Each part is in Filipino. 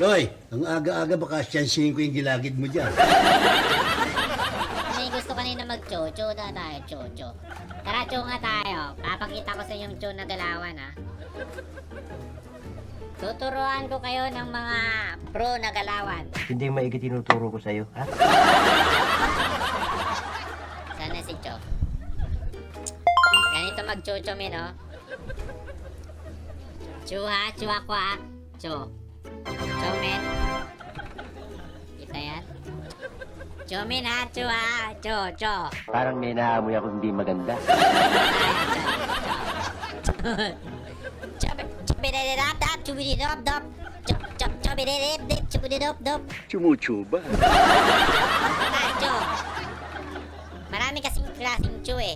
Hoy, ang aga-aga baka siyansihin ko yung gilagid mo dyan. May gusto kanina mag-chocho na tayo, chocho. Tara, cho nga tayo. Papakita ko sa inyong cho na galawan, ha. Tuturuan ko kayo ng mga pro na galawan. Hindi maigi tinuturo ko sa'yo, ha? Sana si Cho. Ganito mag-chocho, min, oh. Cho, ha? Cho ako, ha? Cho. Cho, min. Kita yan? Cho, min, ha? Cho, ha? Cho, cho. Parang may naamoy ako hindi maganda. Chumuchuba. Marami kasing klaseng chu eh.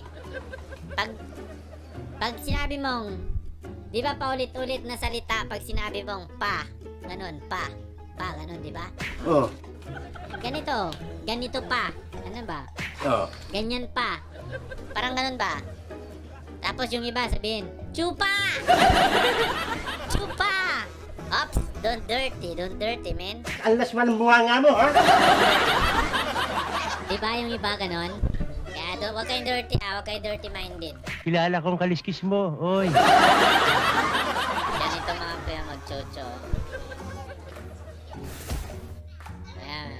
Pag sinabi mong, di ba paulit-ulit na salita pag sinabi mong pa, ganun, pa, ganun, di ba? Oh. Ganito pa, ano ba? Oh. Ganyan pa. Parang ganun ba? Tapos yung iba sabihin, chupa! Chupa! Ops, don't dirty, man. Alas man ang bunga nga mo, ha? Di ba yung iba ganon? Kaya huwag kayong dirty, huwag kayong dirty-minded. Kilala kong kaliskis mo, oy. Ganito mga kuya mag-chocho. Ayan.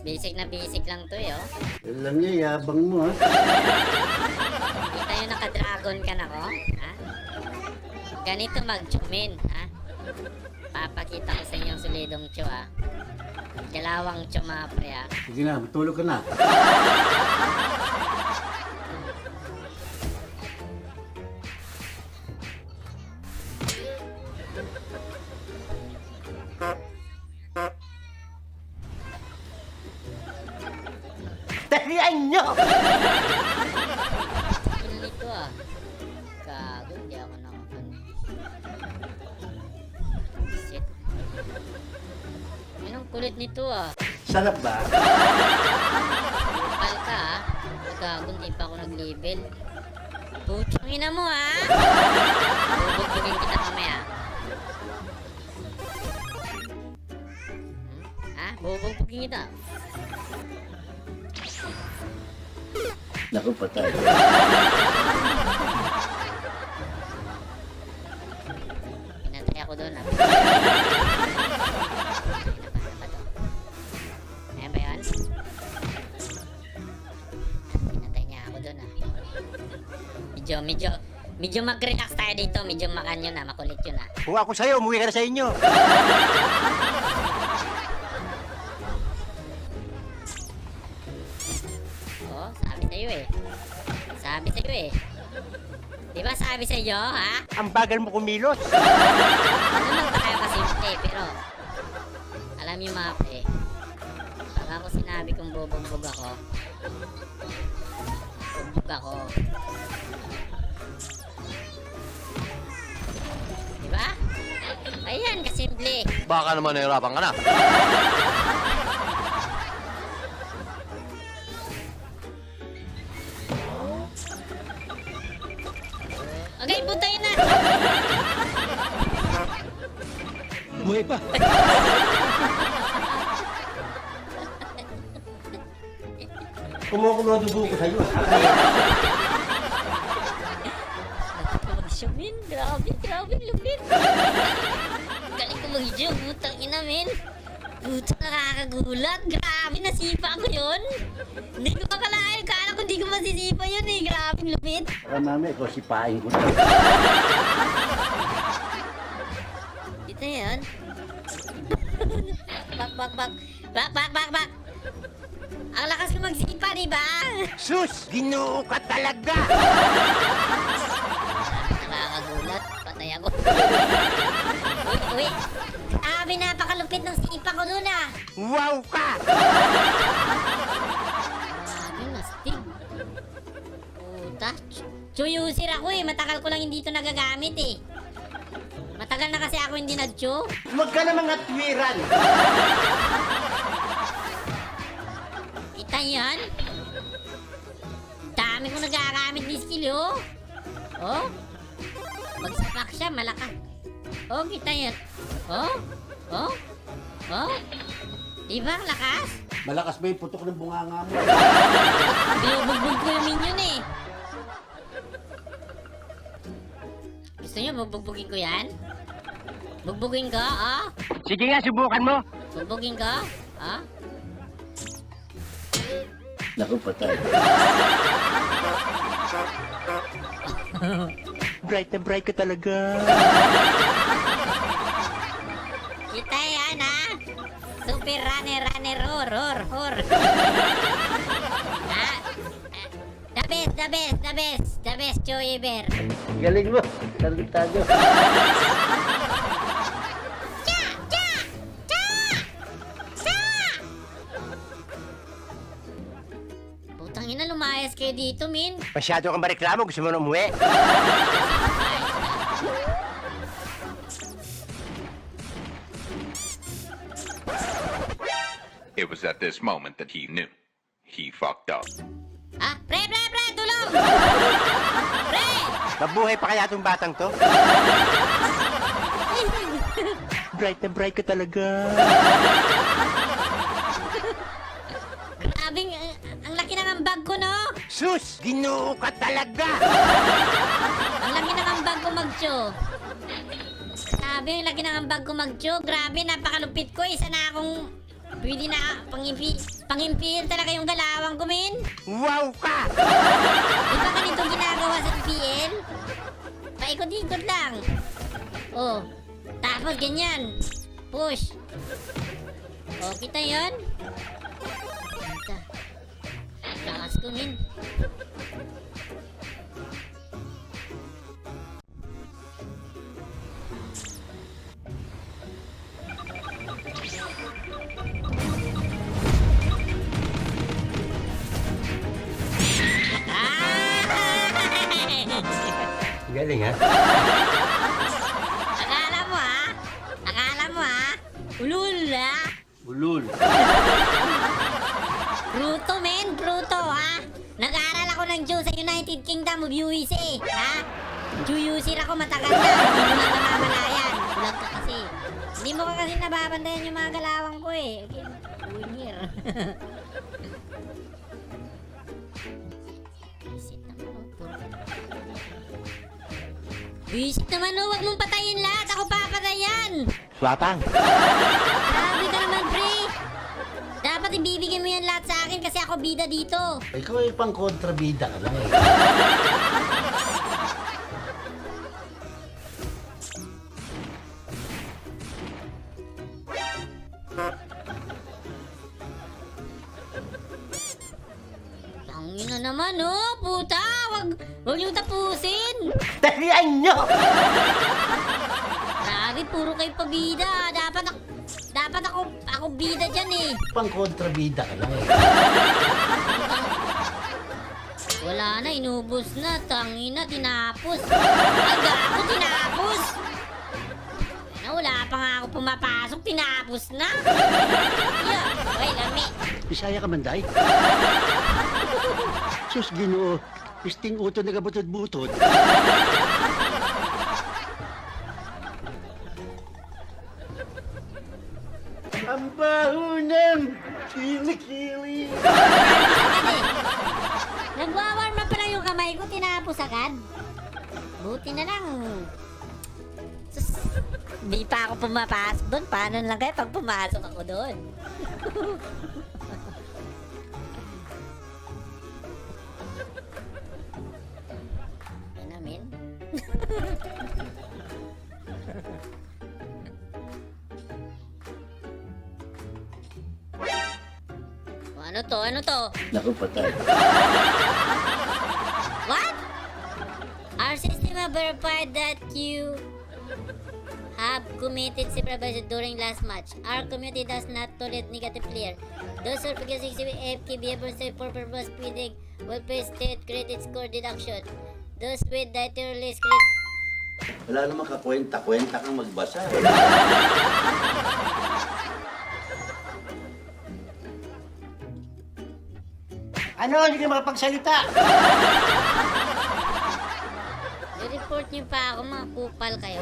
Basic lang to eh, oh. Alam niya, yabang mo, ha? Kita yung naka-dragon ka na ko, ha? Ganito mag-chumin, ha? Papakita ko sa inyong solidong chu, ha? Galawang chu, mga pre, ha? Sige na, matulog ka na. Talian nyo! Ano nito, ah? Gago, hindi ako nakakan. Shit. Anong kulit nito, ah? Sarap ba? Kapal ka, ha? Gago, hindi pa ako nag-level. Putsang ina mo, ha? Bubugbugin kita mamaya. Ha? Bubugbugin kita. Naku, patay. Pinatay ako doon, ha? Ayan ba yun? Pinatay niya ako doon, ha? Medyo mag-relax tayo dito. Medyo makan yun, ha? Makulit yun, ha? Kung ako sa'yo, umuwi ka na sa inyo. Oh, sabi sa'yo, eh. Sabi sa'yo, eh. Di ba sabi sa'yo, ha? Ang bagal mo kumilos. Ano lang tayo kasimple, pero alam niyo mga pre, pag ako sinabi kong bubugbog ako, bugbog ako. Diba? Ayan, kasimple. Baka naman nahirapan ka na. Okay, butay na! Umuwi pa. Kumukulo ang dugo ko sa'yo. Siya, min. Grabe, lupit. Galing ko mag-joke, butang ina, min. Puta, nakakagulat. Grabe, nasipa ko yun. Hindi ko akalain. Kala ko hindi ko masisipa yun eh. Grabe, lupit. Para mamaya, ikaw sipain ko na. Ito yun. Bak. Ang lakas ko magsipa, di ba? Sus! Ginoo ka talaga! Nakakagulat. Patay ako. Uy. Grabe, napakalupit ng sipa ko dun ah. Wow ka! Grabe, nastig. Puta. Chuyusir ako eh. Matagal ko lang hindi ito nagagamit eh. Matagal na kasi ako hindi nag-chew. Huwag ka na mga twiran! Kita yan? Dami ko nagagamit ni skill oh. Oh? Magsapak siya, malakas. Oh, kita yan. Oh? Oh? Oh? Di ba ang lakas? Malakas ba yung putok ng bunganga mo? Binubugbog ko yung minion eh. Gusto niyo bubugbugin ko yan? Bugbugin ko, ah? Sige nga, subukan mo. Bugbugin ko, ah? Naku, patay. Bright na bright ka talaga. Kita yan, ha? Super runner, hor. Ha? The best, Joey Bear. Galing mo. Tarantado. Putang ina, lumayas kayo dito, min. Masyado kang mareklamo, gusto mo na umuwi? It was at this moment that he knew. He fucked up. Ah, pre, tulong! Pre! Mabuhay pa kaya itong batang to? Bright na bright ka talaga. Grabing, ang laki ng ambag ko, no? Sus! Ginoo ka talaga! Ang laki ng ambag ko, Magcho. Grabe, ang laki ng ambag ko, Magcho. Grabe, napakalupit ko. Isa na akong... Pwede na pang-impil talaga yung galawang ko, min. Wow ka! Di ba ganito ginagawa sa PL? Paikot-ikot lang. Oh, tapos ganyan. Push. Oh, kita yon? Kita. Lakas ko, min. Galing ha? Akala mo ha? Ulul ha? Ulul. Bruto, men. Bruto, ha? Nag-aaral ako ng Jew sa United Kingdom of UEC, ha? Jew user ako matagal na. Hindi mo lang namamalayan. Bulag ka kasi. Hindi mo ka kasi nababandayan yung mga galawang ko eh. Okay. Winner. Visit naman, oh. Visit naman, oh. Huwag mong patayin lahat. Ako papatayan. Swatang. Grabe ka naman, pre. Dapat ibibigay mo yan lahat sa akin kasi ako bida dito. Ikaw ay pang kontrabida ka lang eh. Tangina naman, oh. Puta. Huwag niyo tapusin. Talian nyo! Grabe, puro kayo pabida. Dapat ako bida dyan eh. Pang kontrabida ka lang eh. Wala na, inubos na. Tangina, tinapos. Aga ako, tinapos. Na, wala pa nga ako pumapasok, tinapos na. Yun, ay lami. Bisaya ka man, day? Sus, Ginoo. Pisting uto na kabutod-butod. Ang baho ng kilikili. Agad eh. Nagwawarm na pala yung kamay ko, tinapos agad. Buti na lang. Sus, di pa ako pumapasok doon. Paano lang kaya pag pumasok ako doon? Yan namin. Ano to? Ano to? Naku, patay. What? Our system have verified that you have committed supervision during last match. Our community does not tolerate negative player. Those who are focusing FK behavior for purpose speeding will face state credit score deduction. Those with dietary credit. Wala namang kakwenta-kwenta kang magbasa. Ano? Hindi ka makapagsalita. I-report niyo pa ako, mga kupal kayo.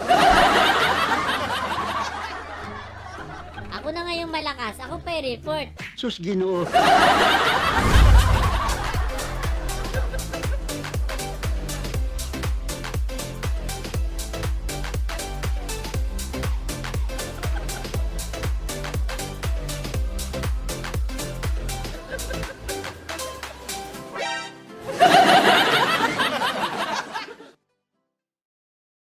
Ako na ngayong malakas. Ako pa i-report. Sus, Ginoo.